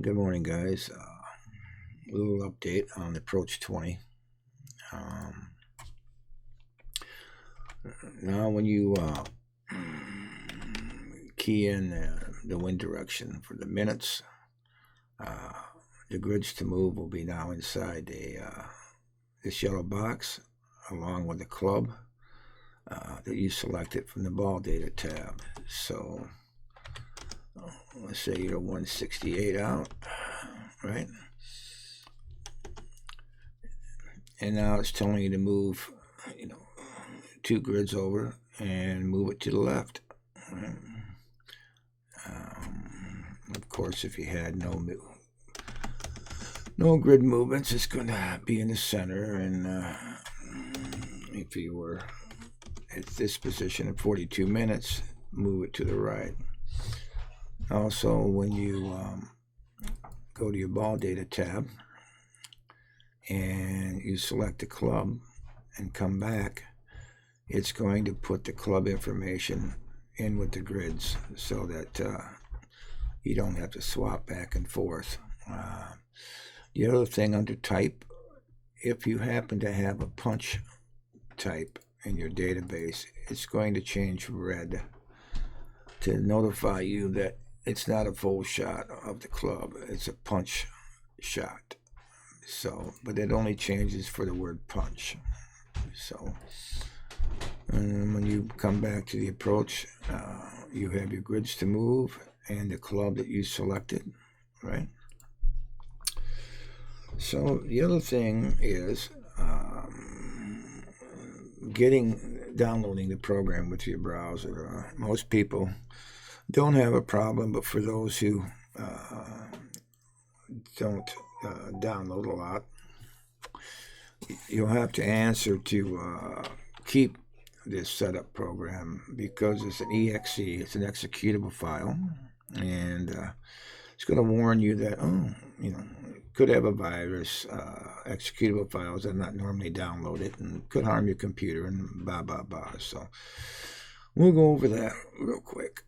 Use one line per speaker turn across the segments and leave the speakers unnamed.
Good morning, guys. A little update on the Approach 20. Now, when you key in the wind direction for the minutes, the grids to move will be now inside this yellow box, along with the club that you selected from the ball data tab. So, let's say you're 168 out, right? And now it's telling you to move, 2 grids over and move it to the left. Right? Of course, if you had no grid movements, it's going to be in the center. And if you were at this position at 42 minutes, move it to the right. Also, when you go to your ball data tab and you select the club and come back, it's going to put the club information in with the grids so that you don't have to swap back and forth. The other thing under type, if you happen to have a punch type in your database, it's going to change red to notify you that it's not a full shot of the club, it's a punch shot. So, but it only changes for the word punch. So, and when you come back to the approach, you have your grids to move and the club that you selected, right? So the other thing is downloading the program with your browser. Most people don't have a problem, but for those who don't download a lot, you'll have to answer to keep this setup program because it's an exe, it's an executable file, and it's going to warn you that it could have a virus. Executable files are not normally downloaded and could harm your computer and blah blah blah. So we'll go over that real quick.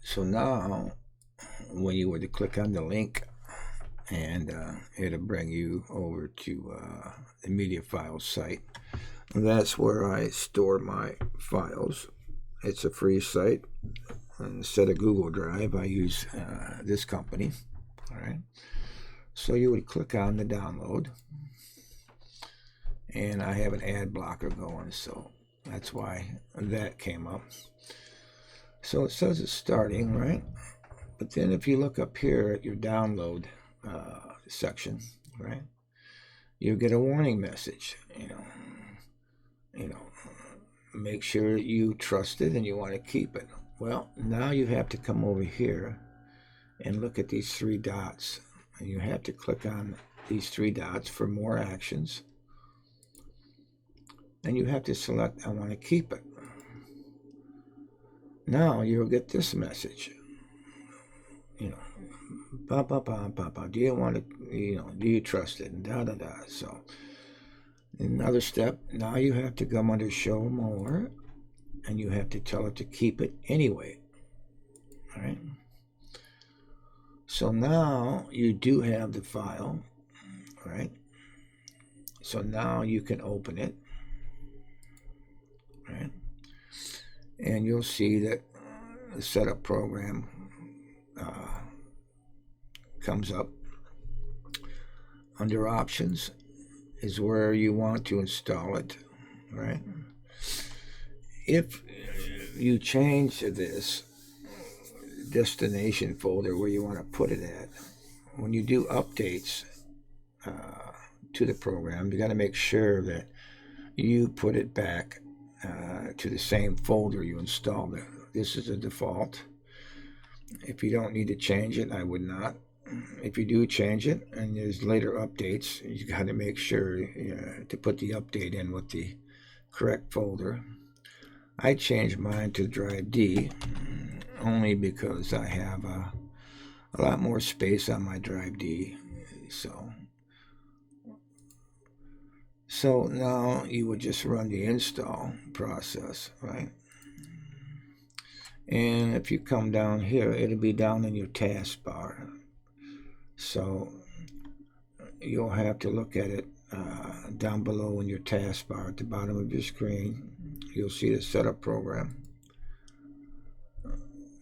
So now, when you were to click on the link, and it'll bring you over to the media files site. And that's where I store my files. It's a free site. Instead of Google Drive, I use this company. All right. So you would click on the download, and I have an ad blocker going, so that's why that came up. So it says it's starting, right? But then if you look up here at your download section, right, you get a warning message. Make sure you trust it and you want to keep it. Well, now you have to come over here and look at these 3 dots, and you have to click on these 3 dots for more actions, and you have to select I want to keep it. Now you'll get this message. Do you want to, do you trust it? And da da da. So another step, now you have to come under show more, and you have to tell it to keep it anyway. All right. So now you do have the file, right? So now you can open it, right? And you'll see that the setup program comes up. Under options is where you want to install it, right? If you change this destination folder where you want to put it at, when you do updates to the program, you got to make sure that you put it back to the same folder you installed it. This is a default. If you don't need to change it, I would not. If you do change it and there's later updates, you got to make sure to put the update in with the correct folder. I changed mine to drive D only because I have a lot more space on my drive D. So now you would just run the install process, right? And if you come down here, it'll be down in your taskbar. So you'll have to look at it down below in your taskbar at the bottom of your screen. You'll see the setup program.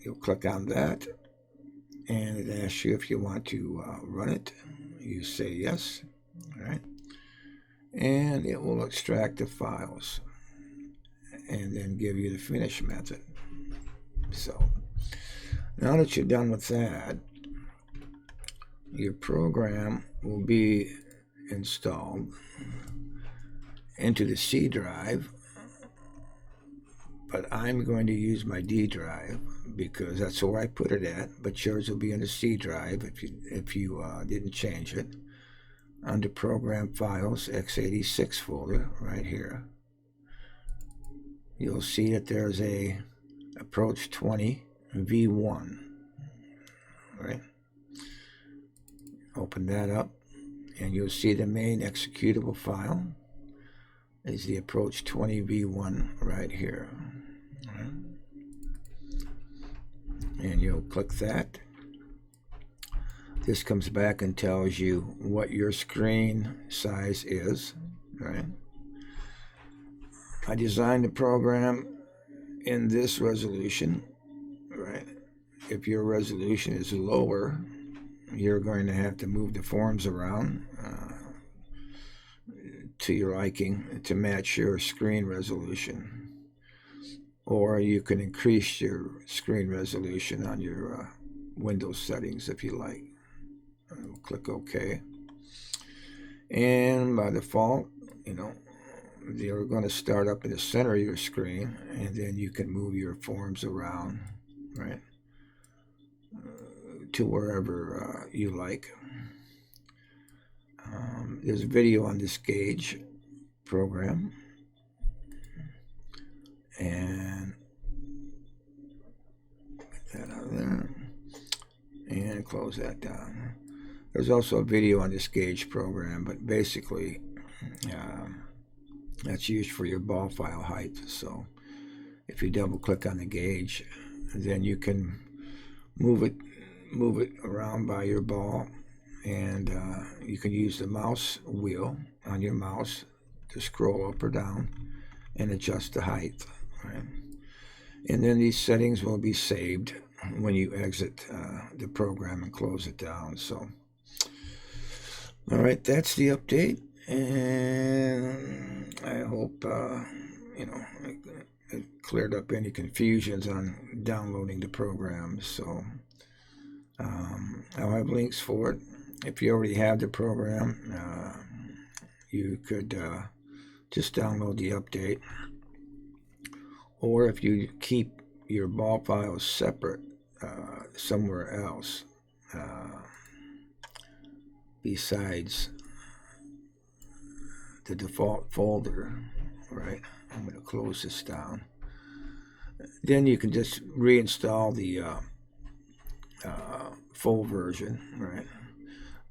You'll click on that, and it asks you if you want to run it. You say yes, all right, and it will extract the files and then give you the finish method. So now that you're done with that, your program will be installed into the C drive, but I'm going to use my D drive because that's where I put it at, but yours will be in the C drive if you didn't change it. Under Program Files, x86 folder right here, you'll see that there's a Approach20V1, right? Open that up, and you'll see the main executable file is the Approach20V1 right here. Right. And you'll click that. This comes back and tells you what your screen size is, right? I designed the program in this resolution, right? If your resolution is lower, you're going to have to move the forms around to your liking to match your screen resolution. Or you can increase your screen resolution on your Windows settings if you like. We'll click OK. And by default, they're going to start up in the center of your screen, and then you can move your forms around, right, to wherever you like. There's a video on this gauge program, and get that out of there and close that down. There's also a video on this gauge program, but basically that's used for your ball file height. So if you double click on the gauge, then you can move it around by your ball, and you can use the mouse wheel on your mouse to scroll up or down and adjust the height, right? And then these settings will be saved when you exit the program and close it down. So all right, that's the update, and I hope it cleared up any confusions on downloading the program. So I'll have links for it. If you already have the program, you could just download the update, or if you keep your ball files separate somewhere else besides the default folder, right? I'm going to close this down. Then you can just reinstall the full version, right?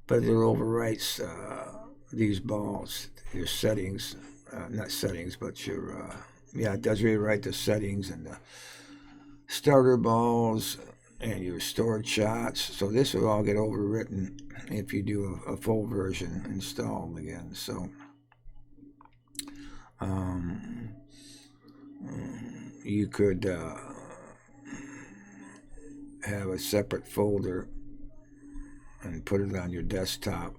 But it overwrites these balls, your settings, not settings, but your, it does rewrite the settings and the starter balls and your stored shots. So this will all get overwritten if you do a full version installed again. So you could have a separate folder and put it on your desktop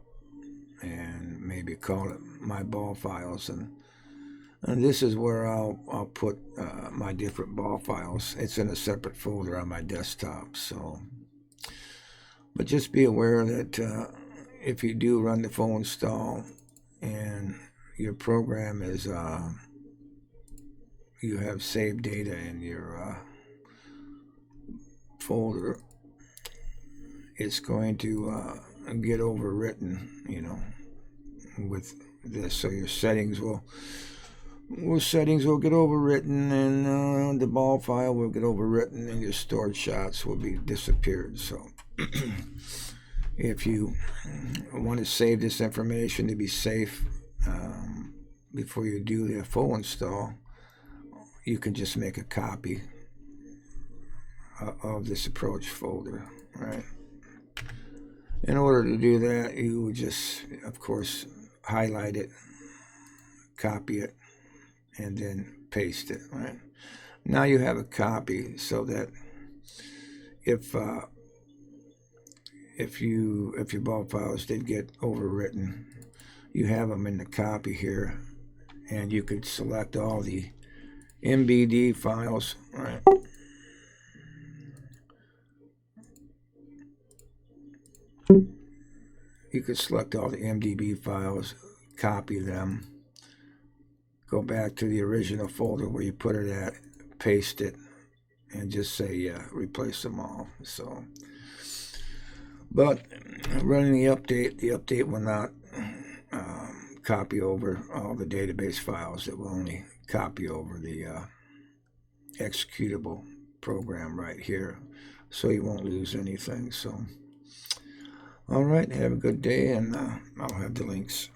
and maybe call it My Ball Files, and this is where I'll put my different ball files. It's in a separate folder on my desktop. So, but just be aware that if you do run the full install and your program is you have saved data in your folder, it's going to get overwritten, with this. So your settings will get overwritten, and the ball file will get overwritten, and your stored shots will be disappeared. So if you want to save this information to be safe before you do the full install, you can just make a copy of this approach folder, right? In order to do that, you would just, of course, highlight it, copy it, and then paste it. Right now, you have a copy, so that if your bulk files did get overwritten, you have them in the copy here, and you could select all the MBD files. Right. You could select all the MDB files, copy them, go back to the original folder where you put it at, paste it, and just say replace them all. So, but running the update will not copy over all the database files. It will only copy over the executable program right here, so you won't lose anything. So, all right, have a good day, and I'll have the links.